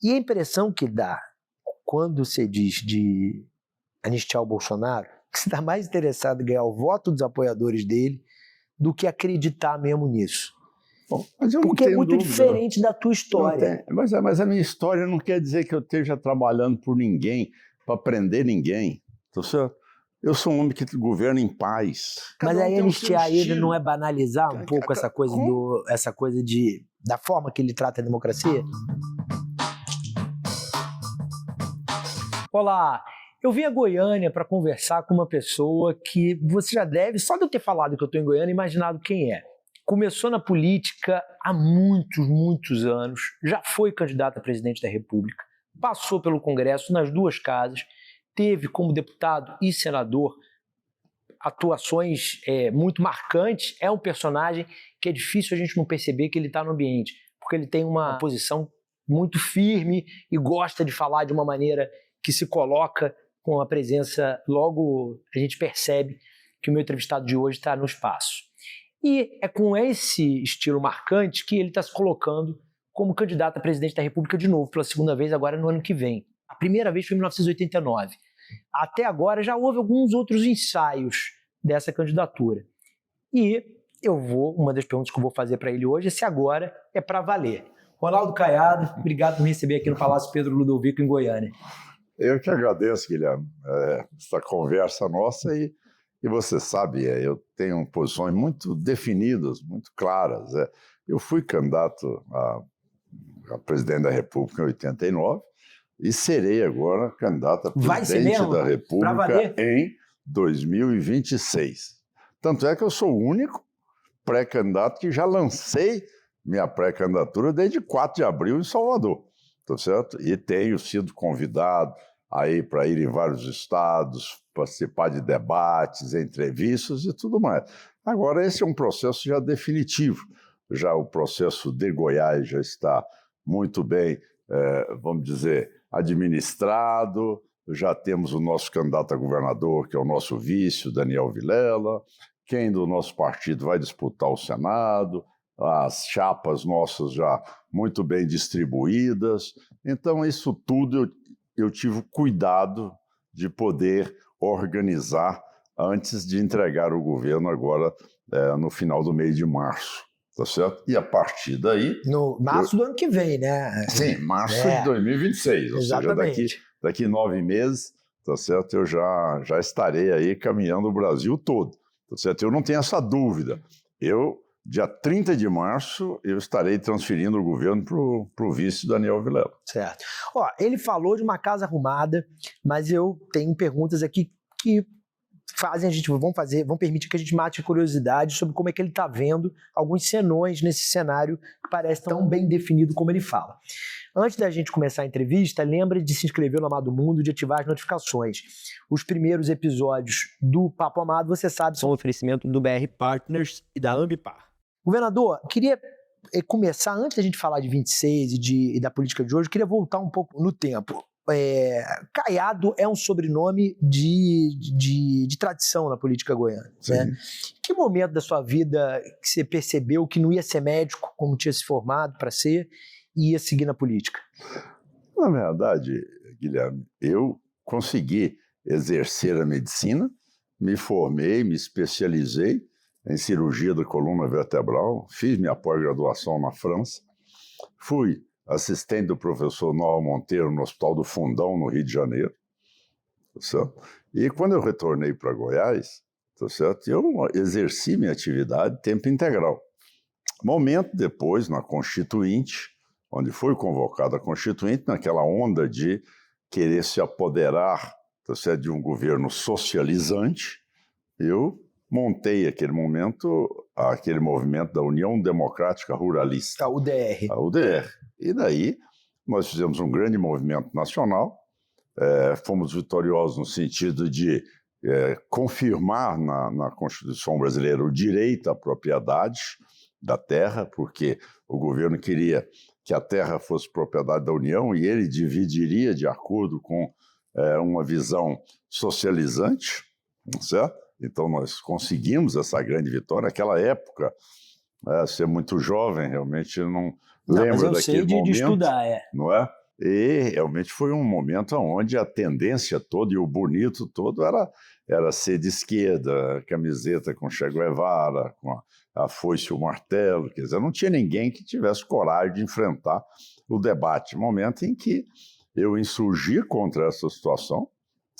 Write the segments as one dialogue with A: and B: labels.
A: E a impressão que dá quando você diz de anistiar o Bolsonaro, que você está mais interessado em ganhar o voto dos apoiadores dele do que acreditar mesmo nisso.
B: Bom, mas eu
A: porque
B: não
A: é muito
B: dúvida,
A: diferente da tua história.
B: Mas a minha história não quer dizer que eu esteja trabalhando por ninguém, para prender ninguém. Tá certo? Eu sou um homem que governa em paz.
A: Mas aí anistiar ele não é banalizar um pouco essa coisa da forma que ele trata a democracia? Olá, eu vim a Goiânia para conversar com uma pessoa que você já deve, só de eu ter falado que eu estou em Goiânia, imaginado quem é. Começou na política há muitos anos, já foi candidato a presidente da República, passou pelo Congresso nas duas casas, teve como deputado e senador atuações muito marcantes. É um personagem que é difícil a gente não perceber que ele está no ambiente, porque ele tem uma posição muito firme e gosta de falar de uma maneira que se coloca com a presença. Logo a gente percebe que o meu entrevistado de hoje está no espaço. E é com esse estilo marcante que ele está se colocando como candidato a presidente da República de novo, pela segunda vez agora no ano que vem. A primeira vez foi em 1989. Até agora já houve alguns outros ensaios dessa candidatura. E uma das perguntas que eu vou fazer para ele hoje é se agora é para valer. Ronaldo Caiado, obrigado por me receber aqui no Palácio Pedro Ludovico, em Goiânia.
B: Eu que agradeço, Guilherme, essa conversa nossa e você sabe, eu tenho posições muito definidas, muito claras. Eu fui candidato a presidente da República em 89 e serei agora candidato a presidente da República em 2026. Tanto é que eu sou o único pré-candidato que já lancei minha pré-candidatura desde 4 de abril em Salvador, tá certo? E tenho sido convidado aí para ir em vários estados, participar de debates, entrevistas e tudo mais. Agora, esse é um processo já definitivo. Já o processo de Goiás já está muito bem, vamos dizer, administrado. Já temos o nosso candidato a governador, que é o nosso vice, o Daniel Vilela. Quem do nosso partido vai disputar o Senado. As chapas nossas já muito bem distribuídas. Então, isso tudo eu tive cuidado de poder organizar antes de entregar o governo agora no final do mês de março, tá certo? E a partir daí...
A: No março do ano que vem, né?
B: Sim, março de 2026,
A: exatamente.
B: Ou seja, daqui 9 meses, tá certo? Eu já estarei aí caminhando o Brasil todo, tá certo? Eu não tenho essa dúvida. Dia 30 de março, eu estarei transferindo o governo para o vice Daniel Vilela.
A: Certo. Ele falou de uma casa arrumada, mas eu tenho perguntas aqui que vão permitir que a gente mate a curiosidade sobre como é que ele está vendo alguns senões nesse cenário que parece tão bem definido como ele fala. Antes da gente começar a entrevista, lembre de se inscrever no Amado Mundo, de ativar as notificações. Os primeiros episódios do Papo Amado, você sabe, são um oferecimento do BR Partners e da Ambipar. Governador, queria começar, antes da gente falar de 26 e da política de hoje, eu queria voltar um pouco no tempo. Caiado é um sobrenome de tradição na política goiana. Né? Que momento da sua vida que você percebeu que não ia ser médico, como tinha se formado para ser, e ia seguir na política?
B: Na verdade, Guilherme, eu consegui exercer a medicina, me formei, me especializei em cirurgia da coluna vertebral, fiz minha pós-graduação na França, fui assistente do professor Nova Monteiro no Hospital do Fundão, no Rio de Janeiro, tá certo? E quando eu retornei para Goiás, tá certo? Eu exerci minha atividade tempo integral. Momento depois, na Constituinte, onde foi convocada a Constituinte, naquela onda de querer se apoderar, tá certo, de um governo socializante, eu montei aquele movimento da União Democrática Ruralista.
A: A UDR.
B: A UDR. E daí nós fizemos um grande movimento nacional, fomos vitoriosos no sentido de confirmar na Constituição brasileira o direito à propriedade da terra, porque o governo queria que a terra fosse propriedade da União e ele dividiria de acordo com uma visão socializante, certo? Então, nós conseguimos essa grande vitória. Naquela época, ser muito jovem, realmente não lembro daquele momento.
A: De estudar,
B: não é? E realmente foi um momento onde a tendência toda e o bonito todo era ser de esquerda, camiseta com Che Guevara, com a foice e o martelo. Quer dizer, não tinha ninguém que tivesse coragem de enfrentar o debate. Momento em que eu insurgi contra essa situação,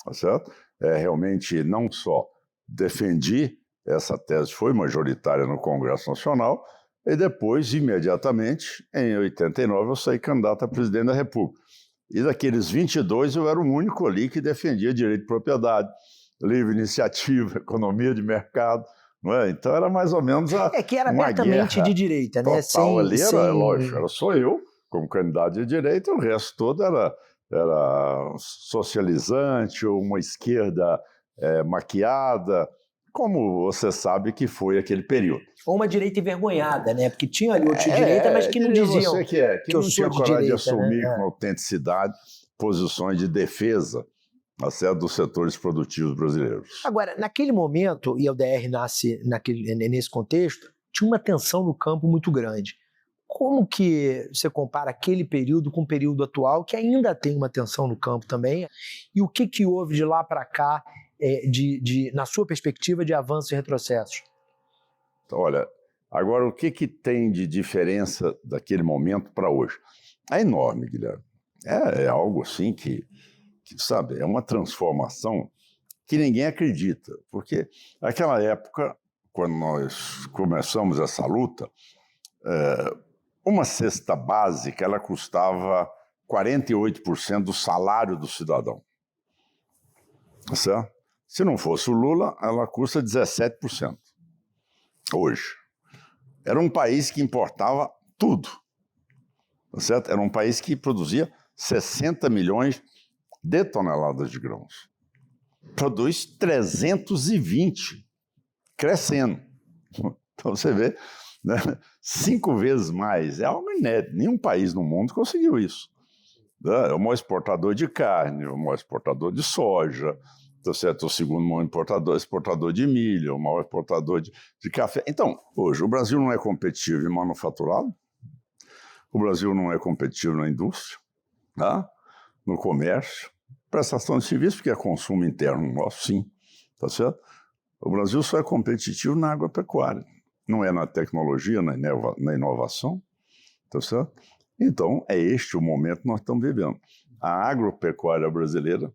B: tá certo? Realmente não só defendi essa tese, foi majoritária no Congresso Nacional, e depois, imediatamente, em 89, eu saí candidato a presidente da República. E daqueles 22, eu era o único ali que defendia direito de propriedade, livre iniciativa, economia de mercado. Não é? Então era mais ou menos
A: que era abertamente de direita, né?
B: Total, ali era, lógico, era só eu como candidato de direita, o resto todo era socializante ou uma esquerda maquiada, como você sabe que foi aquele período.
A: Ou uma direita envergonhada, né? Porque tinha ali outros de direita, mas que não diziam
B: você que não tinha coragem de assumir com autenticidade posições de defesa dos setores produtivos brasileiros.
A: Agora, naquele momento, e a UDR nasce nesse contexto, tinha uma tensão no campo muito grande. Como que você compara aquele período com o período atual, que ainda tem uma tensão no campo também? E o que houve de lá para cá, na sua perspectiva, de avanços e retrocessos?
B: Olha, agora o que tem de diferença daquele momento para hoje? É enorme, Guilherme. É algo assim que, sabe, é uma transformação que ninguém acredita. Porque naquela época, quando nós começamos essa luta, uma cesta básica ela custava 48% do salário do cidadão. Certo? Se não fosse o Lula, ela custa 17%. Hoje. Era um país que importava tudo. Certo? Era um país que produzia 60 milhões de toneladas de grãos. Produz 320, crescendo. Então você vê, né? 5 vezes mais. É algo inédito. Nenhum país no mundo conseguiu isso. É o maior exportador de carne, o maior exportador de soja, tá certo? O segundo maior exportador de milho, o maior exportador de café. Então, hoje, o Brasil não é competitivo em manufaturado, o Brasil não é competitivo na indústria, tá? No comércio, prestação de serviço, porque é consumo interno nosso, sim, tá certo? O Brasil só é competitivo na agropecuária, não é na tecnologia, na inovação, tá certo? Então, é este o momento que nós estamos vivendo. A agropecuária brasileira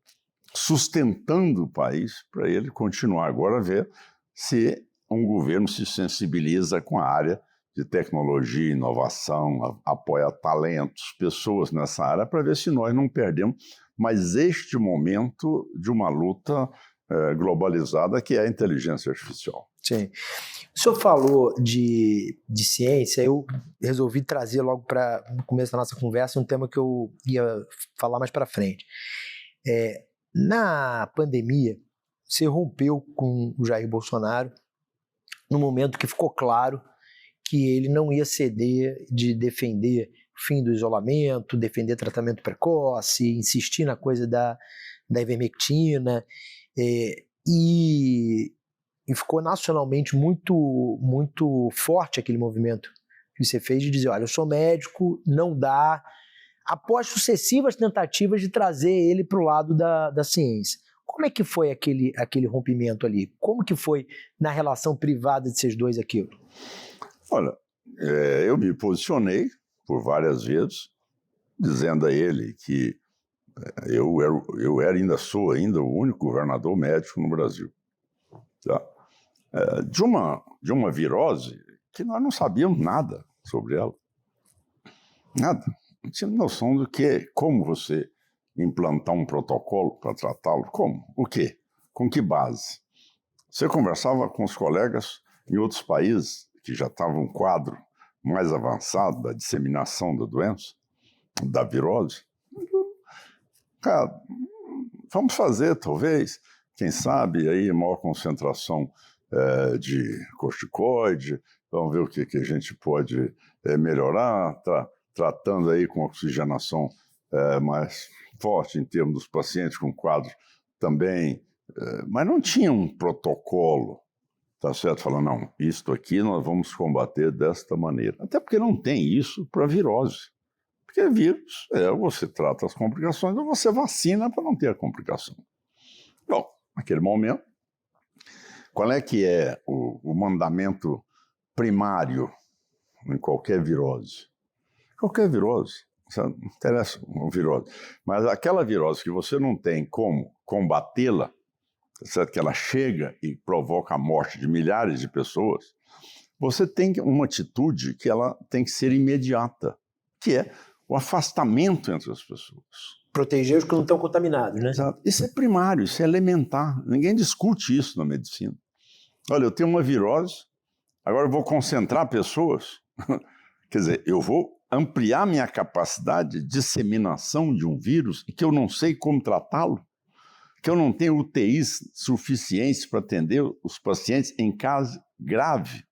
B: sustentando o país para ele continuar agora a ver se um governo se sensibiliza com a área de tecnologia, inovação, apoia talentos, pessoas nessa área, para ver se nós não perdemos mais este momento de uma luta globalizada que é a inteligência artificial.
A: Sim. O senhor falou de ciência, eu resolvi trazer logo para no começo da nossa conversa um tema que eu ia falar mais para frente. Na pandemia, você rompeu com o Jair Bolsonaro no momento que ficou claro que ele não ia ceder de defender o fim do isolamento, defender tratamento precoce, insistir na coisa da ivermectina, e ficou nacionalmente muito, muito forte aquele movimento que você fez de dizer, olha, eu sou médico, não dá, após sucessivas tentativas de trazer ele para o lado da ciência. Como é que foi aquele rompimento ali? Como que foi na relação privada de vocês dois aquilo?
B: Olha, eu me posicionei por várias vezes, dizendo a ele que eu ainda sou o único governador médico no Brasil. Tá? De uma virose que nós não sabíamos nada sobre ela. Nada. Não tinha noção do que, como você implantar um protocolo para tratá-lo. Como? O quê? Com que base? Você conversava com os colegas em outros países que já estavam um quadro mais avançado da disseminação da doença, da virose. Cara, vamos fazer, talvez, quem sabe, aí maior concentração de corticoide, vamos ver o que a gente pode melhorar, tratando aí com oxigenação mais forte em termos dos pacientes com quadros também, mas não tinha um protocolo, tá certo? Falando, não, isto aqui nós vamos combater desta maneira. Até porque não tem isso para virose, Porque vírus, você trata as complicações ou você vacina para não ter a complicação. Bom, naquele momento, qual é que é o mandamento primário em qualquer virose? Qualquer virose, não interessa uma virose, mas aquela virose que você não tem como combatê-la, certo? Que ela chega e provoca a morte de milhares de pessoas, você tem uma atitude que ela tem que ser imediata, que é o afastamento entre as pessoas.
A: Proteger os que não estão contaminados, né?
B: Exato. Isso é primário, isso é elementar. Ninguém discute isso na medicina. Olha, eu tenho uma virose, agora eu vou concentrar pessoas. Quer dizer, eu vou ampliar minha capacidade de disseminação de um vírus que eu não sei como tratá-lo, que eu não tenho UTIs suficientes para atender os pacientes em caso grave,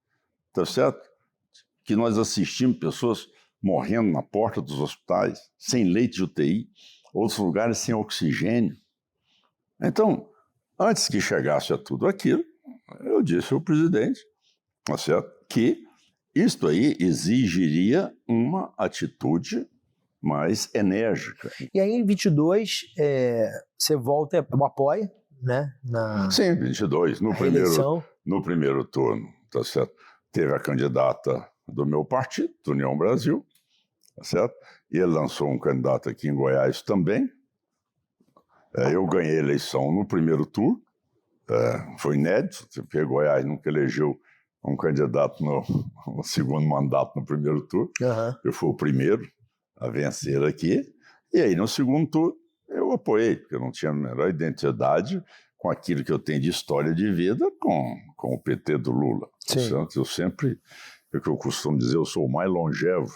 B: tá certo? Que nós assistimos pessoas morrendo na porta dos hospitais, sem leite de UTI, outros lugares sem oxigênio. Então, antes que chegasse a tudo aquilo, eu disse ao presidente, tá certo, que isto aí exigiria uma atitude mais enérgica.
A: E aí, em 22, você volta, apoia, né?
B: Sim, 22, no primeiro turno, tá certo? Teve a candidata do meu partido, do União Brasil, tá certo? E ele lançou um candidato aqui em Goiás também. Eu ganhei a eleição no primeiro turno, foi inédito, porque Goiás nunca elegeu um candidato no segundo mandato no primeiro turno.
A: Uhum.
B: Eu fui o primeiro a vencer aqui. E aí, no segundo turno, eu apoiei, porque eu não tinha a menor identidade com aquilo que eu tenho de história de vida com o PT do Lula. Certo? Eu sempre, é o que eu costumo dizer, eu sou o mais longevo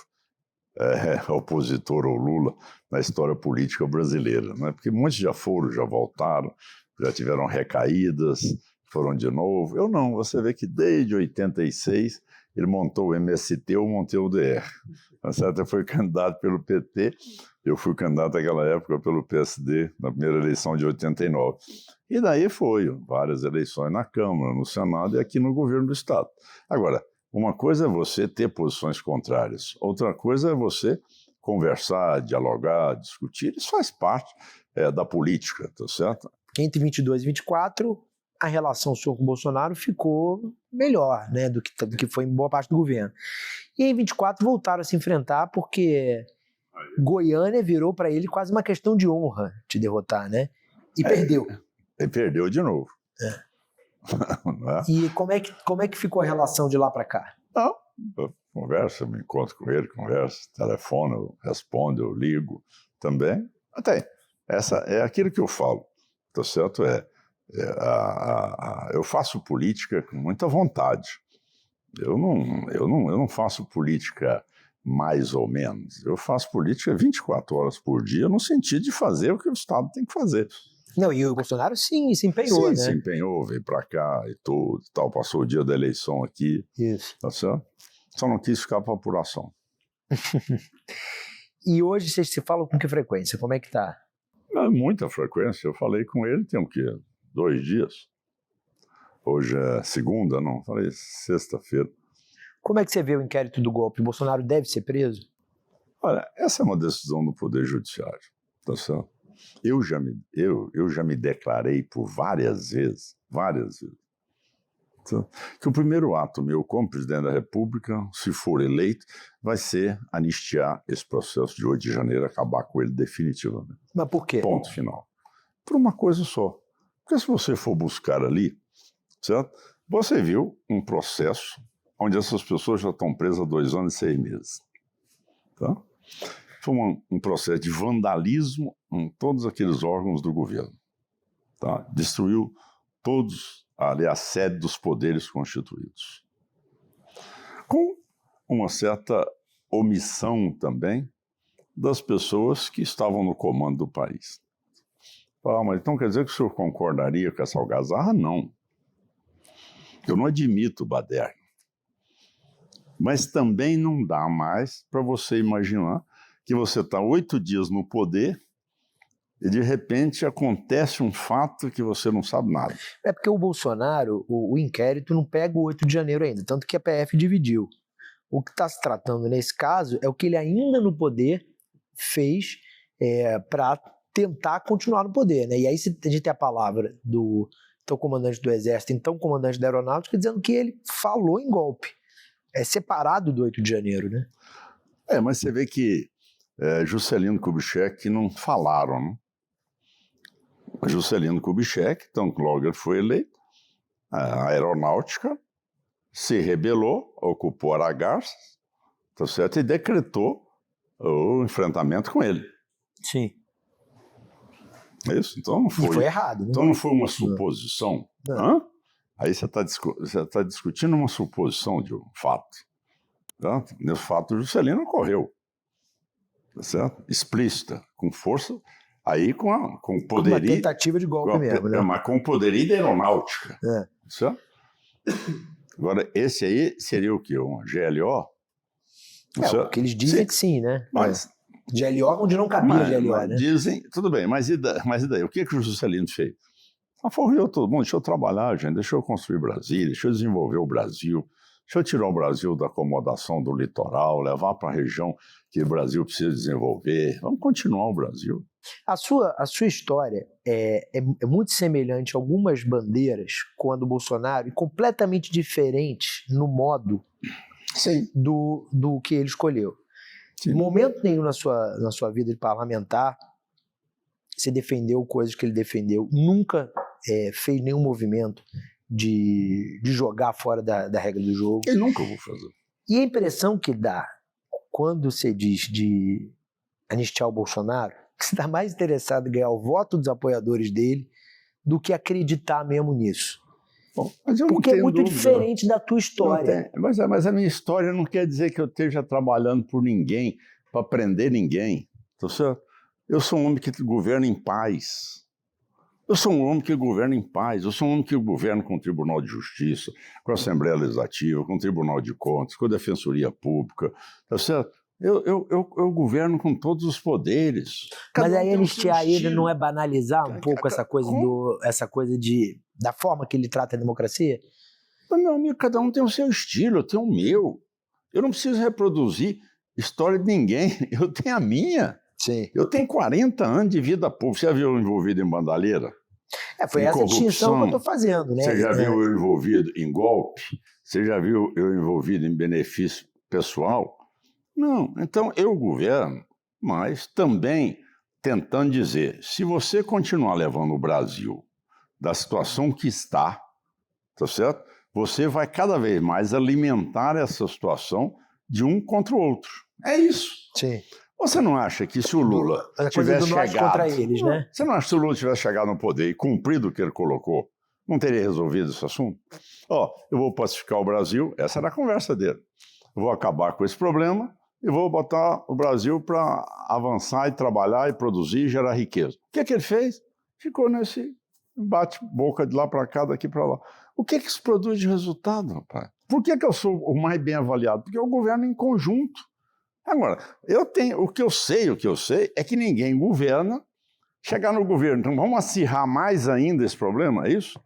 B: opositor ao Lula na história política brasileira, né? Porque muitos já foram, já voltaram, já tiveram recaídas, foram de novo. Eu não, você vê que desde 86 ele montou o MST, eu montei o DR. Certo? Eu fui candidato pelo PT, eu fui candidato naquela época pelo PSD, na primeira eleição de 89. E daí foi várias eleições na Câmara, no Senado e aqui no governo do Estado. Agora, uma coisa é você ter posições contrárias, outra coisa é você conversar, dialogar, discutir. Isso faz parte da política, tá certo?
A: Entre 22 e 24, a relação sua com o Bolsonaro ficou melhor, né, do que foi em boa parte do governo. E em 24 voltaram a se enfrentar porque Goiânia virou para ele quase uma questão de honra te derrotar, né? E perdeu.
B: E perdeu de novo.
A: E como é que ficou a relação de lá para cá?
B: Não, eu converso, eu me encontro com ele, converso, telefono, eu respondo, eu ligo também. Até, essa é aquilo que eu falo, tá certo? Eu faço política com muita vontade. Eu não faço política mais ou menos. Eu faço política 24 horas por dia no sentido de fazer o que o Estado tem que fazer.
A: Não, e o Bolsonaro sim, se empenhou,
B: sim,
A: né?
B: Se empenhou, veio pra cá e tudo, tal, passou o dia da eleição aqui.
A: Isso.
B: Tá certo? Só não quis ficar pra apuração.
A: E hoje vocês se falam com que frequência? Como é que tá?
B: Muita frequência. Eu falei com ele tem o quê? 2 dias. Hoje é segunda, não? Falei sexta-feira.
A: Como é que você vê o inquérito do golpe? O Bolsonaro deve ser preso?
B: Olha, essa é uma decisão do Poder Judiciário, tá certo? Eu já me declarei por várias vezes, que o primeiro ato meu como presidente da República, se for eleito, vai ser anistiar esse processo de 8 de janeiro, acabar com ele definitivamente.
A: Mas por quê?
B: Ponto final. Por uma coisa só. Porque se você for buscar ali, certo? Você viu um processo onde essas pessoas já estão presas há 2 anos e 6 meses. Tá? Foi um processo de vandalismo em todos aqueles órgãos do governo. Tá? Destruiu todos ali a sede dos poderes constituídos. Com uma certa omissão também das pessoas que estavam no comando do país. Mas então quer dizer que o senhor concordaria com essa algazarra? Não. Eu não admito o baderno. Mas também não dá mais para você imaginar que você está 8 dias no poder e de repente acontece um fato que você não sabe nada.
A: É porque o Bolsonaro, o inquérito não pega o 8 de janeiro ainda, tanto que a PF dividiu. O que está se tratando nesse caso é o que ele ainda no poder fez para tentar continuar no poder, né? E aí a gente tem a palavra do então comandante do Exército, então comandante da Aeronáutica, dizendo que ele falou em golpe. É separado do 8 de janeiro, né?
B: Mas você vê que Juscelino Kubitschek não falaram, né? Juscelino Kubitschek, então logo ele foi eleito, a Aeronáutica se rebelou, ocupou Aragarças, tá certo? E decretou o enfrentamento com ele.
A: Sim.
B: É isso? Então não foi.
A: E foi errado, né?
B: Então não foi uma suposição. Hã? Aí você está discutindo uma suposição de um fato. Tá? Nesse fato, o Juscelino ocorreu. Tá certo? Explícita, com força, aí com poderio.
A: Uma tentativa de golpe mesmo, né?
B: Mas com poderio da aeronáutica. Certo? Agora, esse aí seria o quê? Um GLO?
A: O que eles dizem que sim, né?
B: Mas,
A: GLO onde não cabia GLO, né?
B: Dizem, tudo bem, mas e daí? O que o Juscelino fez? Aforriou todo mundo, deixa eu trabalhar, gente, deixa eu construir Brasília, deixa eu desenvolver o Brasil, deixa eu tirar o Brasil da acomodação do litoral, levar para a região que o Brasil precisa desenvolver. Vamos continuar o Brasil.
A: A sua história é muito semelhante a algumas bandeiras quando o Bolsonaro, e completamente diferente no modo do que ele escolheu. Em momento nenhum na sua vida de parlamentar, você defendeu coisas que ele defendeu, nunca fez nenhum movimento de jogar fora da regra do jogo.
B: Eu nunca vou fazer.
A: E a impressão que dá quando você diz de anistiar o Bolsonaro, que você está mais interessado em ganhar o voto dos apoiadores dele do que acreditar mesmo nisso.
B: Bom, mas
A: porque é muito diferente da tua história.
B: Mas a minha história não quer dizer que eu esteja trabalhando por ninguém, para prender ninguém. Tá certo? Eu sou um homem que governa em paz. Eu sou um homem que governa em paz. Eu sou um homem que governa com o Tribunal de Justiça, com a Assembleia Legislativa, com o Tribunal de Contas, com a Defensoria Pública. Tá certo? Eu governo com todos os poderes.
A: Mas aí anistiar ele não é banalizar um pouco essa coisa da forma que ele trata a democracia?
B: Mas, meu amigo, cada um tem o seu estilo, eu tenho o meu. Eu não preciso reproduzir história de ninguém, eu tenho a minha.
A: Sim.
B: Eu tenho 40 anos de vida pública. Você já viu eu envolvido em bandalheira?
A: Foi essa distinção que eu estou fazendo, né?
B: Você já viu eu envolvido em golpe? Você já viu eu envolvido em benefício pessoal? Não. Então, eu governo, mas também tentando dizer, se você continuar levando o Brasil da situação que está, tá certo? Você vai cada vez mais alimentar essa situação de um contra o outro. É isso.
A: Sim.
B: Você não acha que se o Lula tivesse chegado...
A: contra eles, né?
B: Você não acha que se o Lula tivesse chegado no poder e cumprido o que ele colocou, não teria resolvido esse assunto? Eu vou pacificar o Brasil, essa era a conversa dele. Eu vou acabar com esse problema e vou botar o Brasil para avançar e trabalhar e produzir e gerar riqueza. O que ele fez? Ficou nesse bate-boca de lá para cá, daqui para lá. O que isso produz de resultado, rapaz? Por que eu sou o mais bem avaliado? Porque eu governo em conjunto. Agora, o que eu sei é que ninguém governa, chegar no governo, então vamos acirrar mais ainda esse problema, é isso?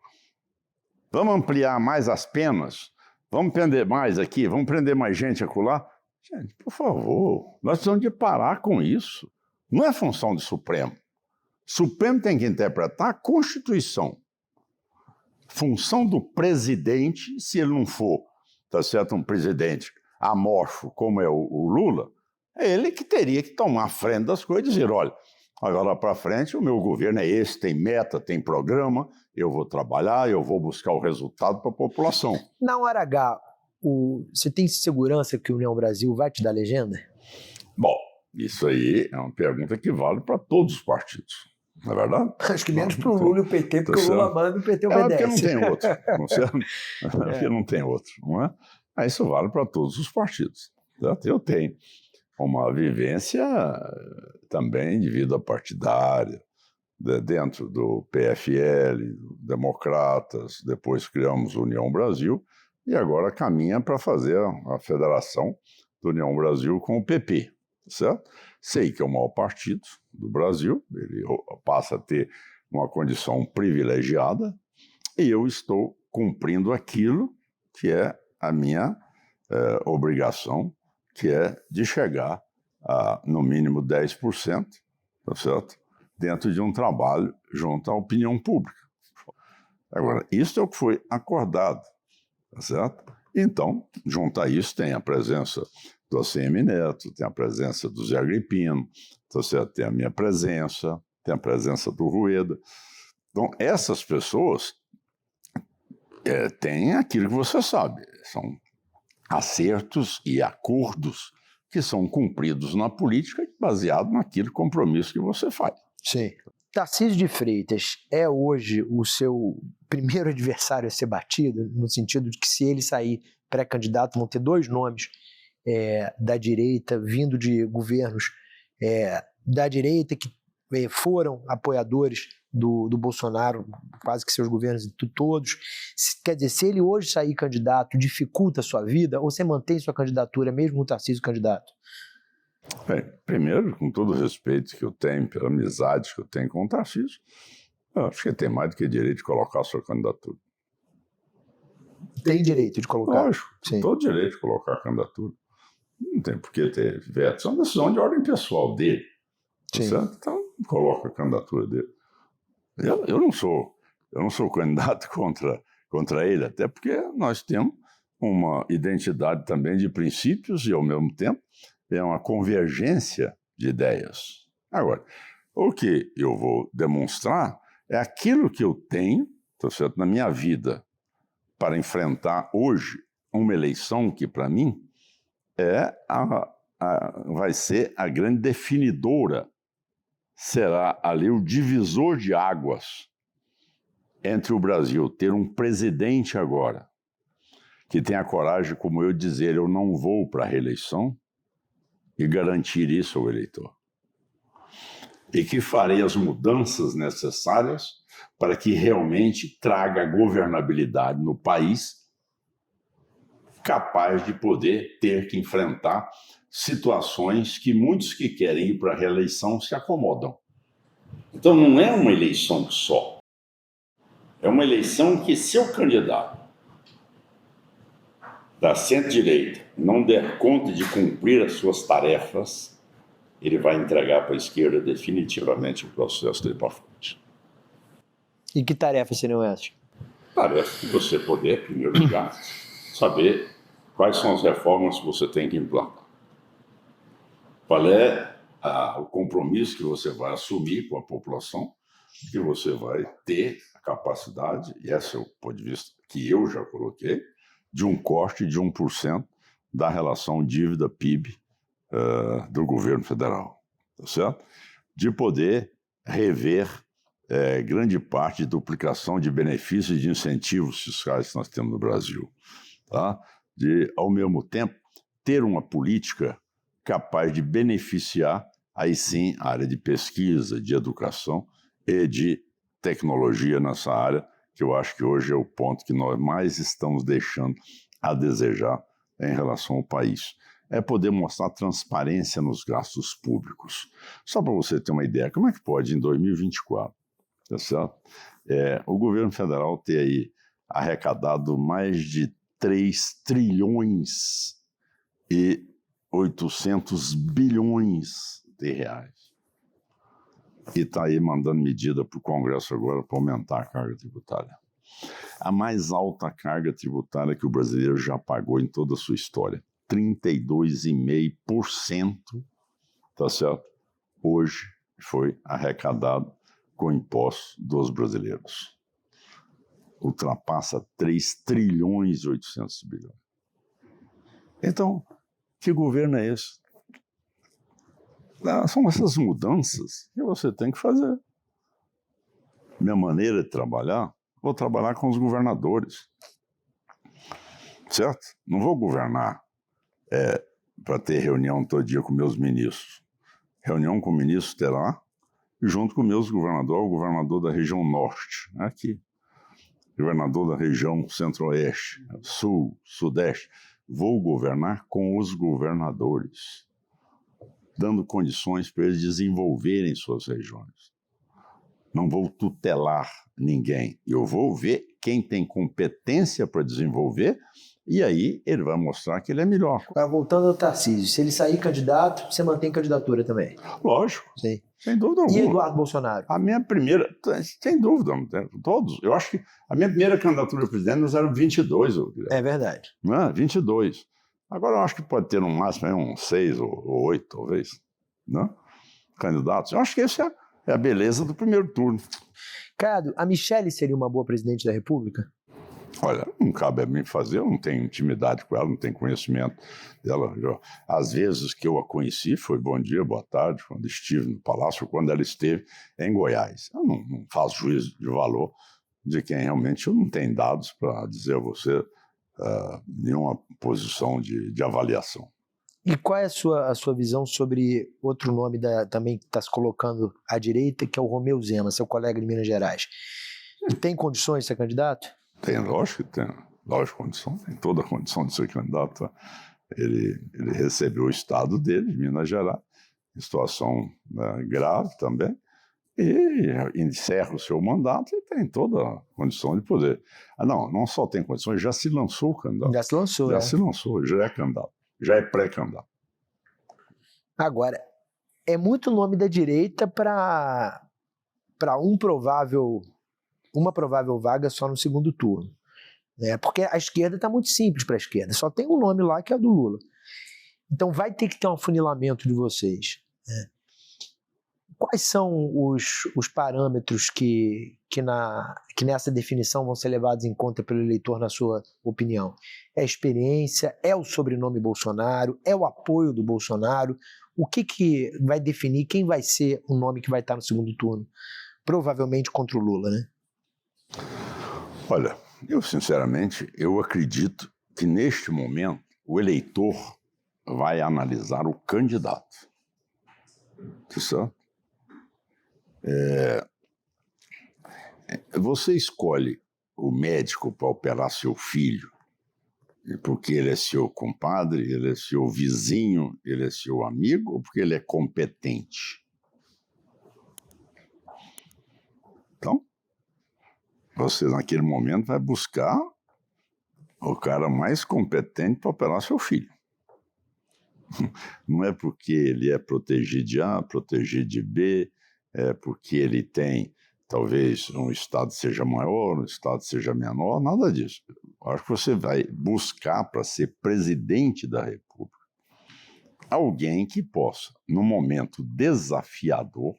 B: Vamos ampliar mais as penas? Vamos prender mais aqui? Vamos prender mais gente acolá? Gente, por favor, nós precisamos de parar com isso. Não é função do Supremo. O Supremo tem que interpretar a Constituição. Função do presidente, se ele não for, tá certo, um presidente amorfo, como é o Lula, é ele que teria que tomar a frente das coisas e dizer, olha, agora para frente o meu governo é esse, tem meta, tem programa, eu vou trabalhar, eu vou buscar o resultado para a população.
A: Na hora H, você tem segurança que o União Brasil vai te dar legenda?
B: Bom, isso aí é uma pergunta que vale para todos os partidos, não é verdade?
A: Acho que menos para o Lula e o PT, porque o Lula manda e o PT obedece.
B: Porque não tem outro, não certo? Porque não tem outro, não é? Isso vale para todos os partidos. Certo? Eu tenho uma vivência também de vida partidária, dentro do PFL, Democratas, depois criamos União Brasil, e agora caminha para fazer a federação do União Brasil com o PP. Certo? Sei que é o maior partido do Brasil, ele passa a ter uma condição privilegiada, e eu estou cumprindo aquilo que é a minha obrigação, que é de chegar no mínimo 10%, tá certo? Dentro de um trabalho junto à opinião pública. Agora, isso é o que foi acordado, tá certo? Então, junto a isso, tem a presença do ACM Neto, tem a presença do Zé Agripino, tá certo? Tem a minha presença, tem a presença do Rueda. Então, essas pessoas têm aquilo que você sabe, são acertos e acordos que são cumpridos na política baseado naquele compromisso que você faz.
A: Sim. Tarcísio de Freitas é hoje o seu primeiro adversário a ser batido, no sentido de que se ele sair pré-candidato, vão ter dois nomes da direita, vindo de governos da direita, que foram apoiadores do Bolsonaro, quase que seus governos todos. Quer dizer, se ele hoje sair candidato, dificulta a sua vida, ou você mantém sua candidatura, mesmo o Tarcísio candidato?
B: Bem, primeiro, com todo o respeito que eu tenho, pela amizade que eu tenho com o Tarcísio, eu acho que ele tem mais do que direito de colocar a sua candidatura.
A: Tem direito de colocar?
B: Lógico, tem todo direito de colocar a candidatura. Não tem por que ter veto. Isso é uma decisão de ordem pessoal dele. Tá certo? Então, coloca a candidatura dele. Eu não sou candidato contra ele, até porque nós temos uma identidade também de princípios e, ao mesmo tempo, é uma convergência de ideias. Agora, o que eu vou demonstrar é aquilo que eu tenho, tá certo, na minha vida para enfrentar hoje uma eleição que, para mim, vai ser a grande definidora, será ali o divisor de águas entre o Brasil ter um presidente agora que tenha coragem, como eu, dizer eu não vou para a reeleição, e garantir isso ao eleitor. E que farei as mudanças necessárias para que realmente traga governabilidade no país, capaz de poder ter que enfrentar situações que muitos que querem ir para a reeleição se acomodam. Então não é uma eleição só. É uma eleição que, se o candidato da centro-direita não der conta de cumprir as suas tarefas, ele vai entregar para a esquerda definitivamente o processo dele para frente.
A: E que tarefas seriam essas?
B: Tarefa de você poder, em primeiro lugar, saber quais são as reformas que você tem que implantar. Qual é o compromisso que você vai assumir com a população, que você vai ter a capacidade, e esse é o ponto de vista que eu já coloquei, de um corte de 1% da relação dívida-PIB do governo federal, tá certo? De poder rever grande parte de duplicação de benefícios e de incentivos fiscais que nós temos no Brasil, tá? De, ao mesmo tempo, ter uma política capaz de beneficiar, aí sim, a área de pesquisa, de educação e de tecnologia nessa área, que eu acho que hoje é o ponto que nós mais estamos deixando a desejar em relação ao país. É poder mostrar transparência nos gastos públicos. Só para você ter uma ideia, como é que pode, em 2024, tá certo? O governo federal ter aí arrecadado mais de 3 trilhões e 800 bilhões de reais. E está aí mandando medida para o Congresso agora para aumentar a carga tributária. A mais alta carga tributária que o brasileiro já pagou em toda a sua história. 32,5%, tá certo? Hoje foi arrecadado com impostos dos brasileiros. Ultrapassa 3 trilhões e 800 bilhões. Então, que governo é esse? São essas mudanças que você tem que fazer. Minha maneira de trabalhar, vou trabalhar com os governadores. Certo? Não vou governar para ter reunião todo dia com meus ministros. Reunião com o ministro terá, junto com meus governadores, o governador da região norte, aqui, governador da região centro-oeste, sul, sudeste. Vou governar com os governadores, dando condições para eles desenvolverem suas regiões. Não vou tutelar ninguém. Eu vou ver quem tem competência para desenvolver E aí ele vai mostrar que ele é melhor.
A: Agora, voltando ao Tarcísio, se ele sair candidato, você mantém candidatura também?
B: Lógico.
A: Sim.
B: Sem dúvida alguma.
A: E Eduardo Bolsonaro?
B: A minha primeira, sem dúvida, todos. Eu acho que a minha primeira candidatura a presidente nós eram 22.
A: É verdade.
B: Não é? 22. Agora eu acho que pode ter no máximo uns 6 ou 8, talvez, né? Candidatos. Eu acho que essa é a beleza do primeiro turno.
A: Cado, a Michelle seria uma boa presidente da República?
B: Olha, não cabe a mim fazer, eu não tenho intimidade com ela, não tenho conhecimento dela. Às vezes que eu a conheci foi bom dia, boa tarde, quando estive no Palácio, quando ela esteve em Goiás. Eu não faço juízo de valor de quem realmente eu não tenho dados para dizer a você nenhuma posição de avaliação.
A: E qual é a sua visão sobre outro nome também que está se colocando à direita, que é o Romeu Zema, seu colega de Minas Gerais? Tem condições de ser candidato?
B: Tem, lógico que tem. Lógico, condição, tem toda a condição de ser candidato. Ele recebeu o estado dele, de Minas Gerais, em situação grave também, e encerra o seu mandato e tem toda a condição de poder. Não só tem condições, já se lançou o candidato.
A: Já se lançou,
B: Já se lançou, já é candidato. Já é pré-candidato.
A: Agora, é muito nome da direita para uma provável vaga só no segundo turno. Porque a esquerda está muito simples para a esquerda. Só tem um nome lá que é o do Lula. Então vai ter que ter um afunilamento de vocês. Quais são os parâmetros que nessa definição vão ser levados em conta pelo eleitor, na sua opinião? É a experiência? É o sobrenome Bolsonaro? É o apoio do Bolsonaro? O que vai definir quem vai ser o nome que vai estar no segundo turno? Provavelmente contra o Lula, né?
B: Olha, eu sinceramente, eu acredito que neste momento o eleitor vai analisar o candidato. Certo? Você escolhe o médico para operar seu filho porque ele é seu compadre, ele é seu vizinho, ele é seu amigo, ou porque ele é competente? Então, você naquele momento vai buscar o cara mais competente para operar seu filho. Não é porque ele é protegido de A, protegido de B, é porque ele tem, talvez, um estado seja maior, um estado seja menor, nada disso. Acho que você vai buscar para ser presidente da República alguém que possa, num momento desafiador,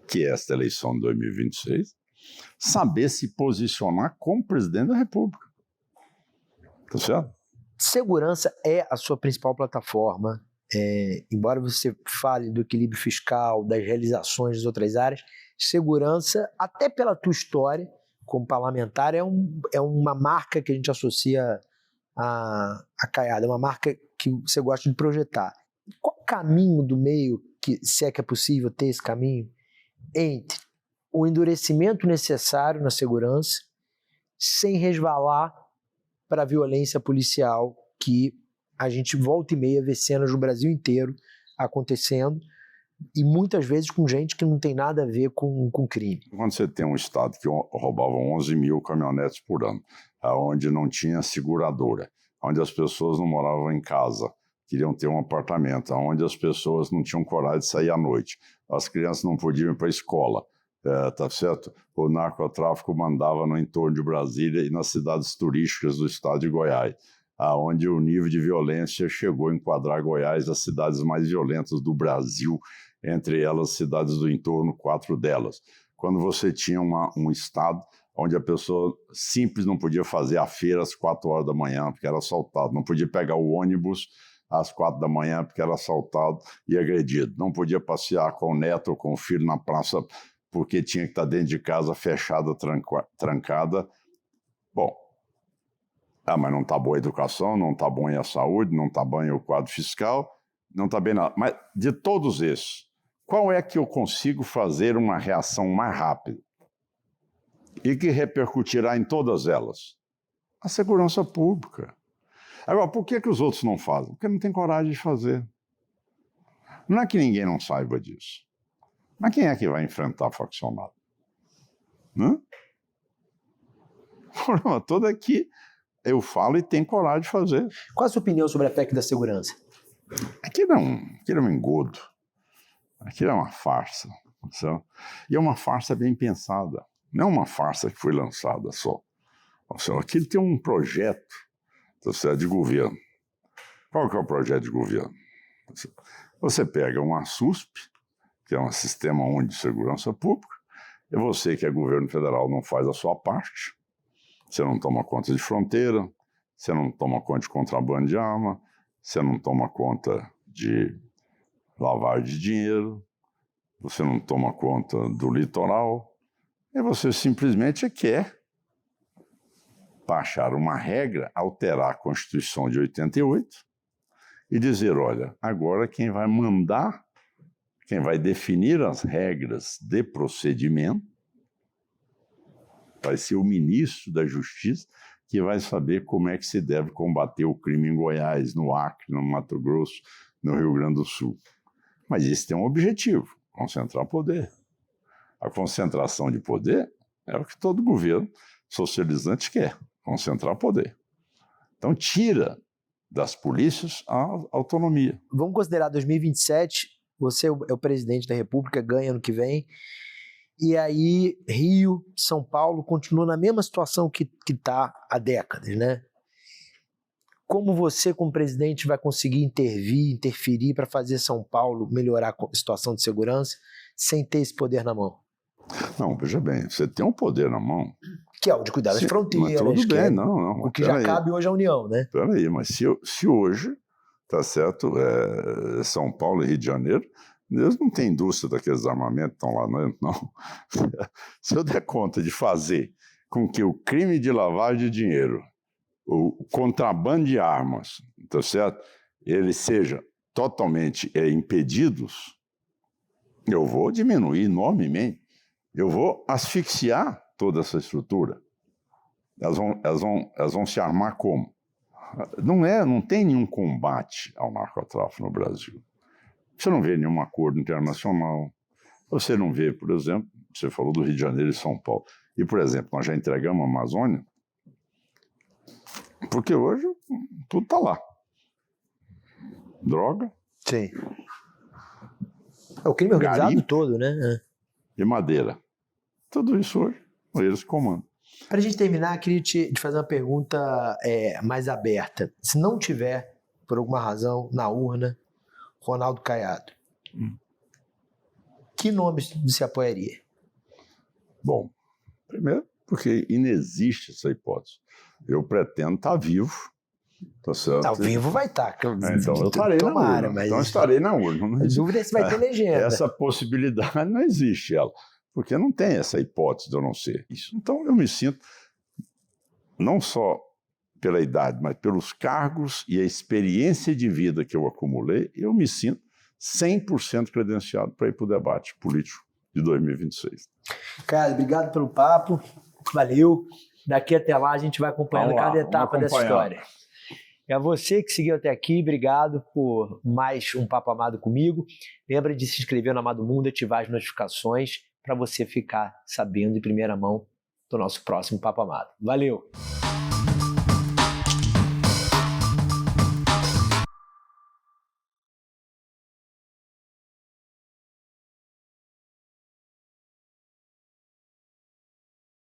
B: que é esta eleição de 2026, saber se posicionar como presidente da República. Tá certo?
A: Segurança é a sua principal plataforma. Embora você fale do equilíbrio fiscal, das realizações das outras áreas, segurança, até pela tua história como parlamentar, é uma marca que a gente associa a Caiado, é uma marca que você gosta de projetar. Qual o caminho do meio, se é que é possível ter esse caminho, entre o endurecimento necessário na segurança, sem resvalar para a violência policial, que a gente volta e meia vê cenas no Brasil inteiro acontecendo, e muitas vezes com gente que não tem nada a ver com crime.
B: Quando você tem um estado que roubava 11 mil caminhonetes por ano, onde não tinha seguradora, onde as pessoas não moravam em casa, queriam ter um apartamento, onde as pessoas não tinham coragem de sair à noite, as crianças não podiam ir para a escola, tá certo? O narcotráfico mandava no entorno de Brasília e nas cidades turísticas do estado de Goiás, onde o nível de violência chegou a enquadrar Goiás as cidades mais violentas do Brasil, entre elas cidades do entorno, 4 delas. Quando você tinha um estado onde a pessoa simples não podia fazer a feira às 4 horas da manhã, porque era assaltado, não podia pegar o ônibus às 4 da manhã, porque era assaltado e agredido, não podia passear com o neto ou com o filho na praça, porque tinha que estar dentro de casa fechada, trancada. Bom, mas não está boa a educação, não está bom a saúde, não está bom o quadro fiscal, não está bem nada. Mas de todos esses, qual é que eu consigo fazer uma reação mais rápida e que repercutirá em todas elas? A segurança pública. Agora, por que os outros não fazem? Porque não tem coragem de fazer. Não é que ninguém não saiba disso. Mas quem é que vai enfrentar faccionado? O problema todo é que eu falo e tenho coragem de fazer.
A: Qual a sua opinião sobre a PEC da segurança?
B: Aquilo é um engodo. Aquilo é uma farsa. Sabe? E é uma farsa bem pensada. Não é uma farsa que foi lançada só. Aquilo tem um projeto, tá certo, de governo. Qual que é o projeto de governo? Você pega uma SUSP, que é um Sistema Único de Segurança Pública, e você, que é governo federal, não faz a sua parte. Você não toma conta de fronteira, você não toma conta de contrabando de arma, você não toma conta de lavagem de dinheiro, você não toma conta do litoral, e você simplesmente quer baixar uma regra, alterar a Constituição de 88 e dizer, olha, agora quem vai mandar, quem vai definir as regras de procedimento vai ser o ministro da Justiça, que vai saber como é que se deve combater o crime em Goiás, no Acre, no Mato Grosso, no Rio Grande do Sul. Mas isso tem um objetivo, concentrar poder. A concentração de poder é o que todo governo socializante quer, concentrar poder. Então tira das polícias a autonomia.
A: Vamos considerar 2027, você é o presidente da República, ganha ano que vem, e aí Rio, São Paulo continua na mesma situação que está há décadas, né? Como você, como presidente, vai conseguir interferir para fazer São Paulo melhorar a situação de segurança sem ter esse poder na mão?
B: Não, veja bem, você tem um poder na mão.
A: Que é o de cuidar das fronteiras.
B: Tudo bem, não.
A: O que já cabe hoje à União, né?
B: Peraí, mas se hoje, tá certo, São Paulo e Rio de Janeiro, eles não têm indústria daqueles armamentos que estão lá dentro, não. Se eu der conta de fazer com que o crime de lavagem de dinheiro, o contrabando de armas, tá certo, eles sejam totalmente impedidos, eu vou diminuir enormemente. Eu vou asfixiar toda essa estrutura. Elas vão se armar como? Não tem nenhum combate ao narcotráfico no Brasil. Você não vê nenhum acordo internacional. Você não vê, por exemplo, você falou do Rio de Janeiro e São Paulo. E, por exemplo, nós já entregamos a Amazônia, porque hoje tudo está lá. Droga.
A: Sim. É o crime organizado
B: garimpo,
A: todo, né?
B: E madeira. Tudo isso hoje, eles comandam.
A: Para a gente terminar, queria te fazer uma pergunta mais aberta. Se não tiver, por alguma razão, na urna, Ronaldo Caiado, que nome você apoiaria?
B: Bom, primeiro, porque inexiste essa hipótese. Eu pretendo estar vivo. Tá certo?
A: Tá, vivo vai estar.
B: Então eu estarei na urna.
A: Mas
B: então eu estarei na urna.
A: A dúvida é se vai ter legenda.
B: Essa possibilidade não existe, ela. Porque não tem essa hipótese de eu não ser isso. Então eu me sinto, não só pela idade, mas pelos cargos e a experiência de vida que eu acumulei, eu me sinto 100% credenciado para ir para o debate político de 2026.
A: Cara, obrigado pelo papo. Valeu. Daqui até lá a gente vai acompanhando cada etapa dessa história. E a você que seguiu até aqui, obrigado por mais um Papo Amado comigo. Lembra de se inscrever no Amado Mundo e ativar as notificações para você ficar sabendo em primeira mão do nosso próximo Papo Amado. Valeu!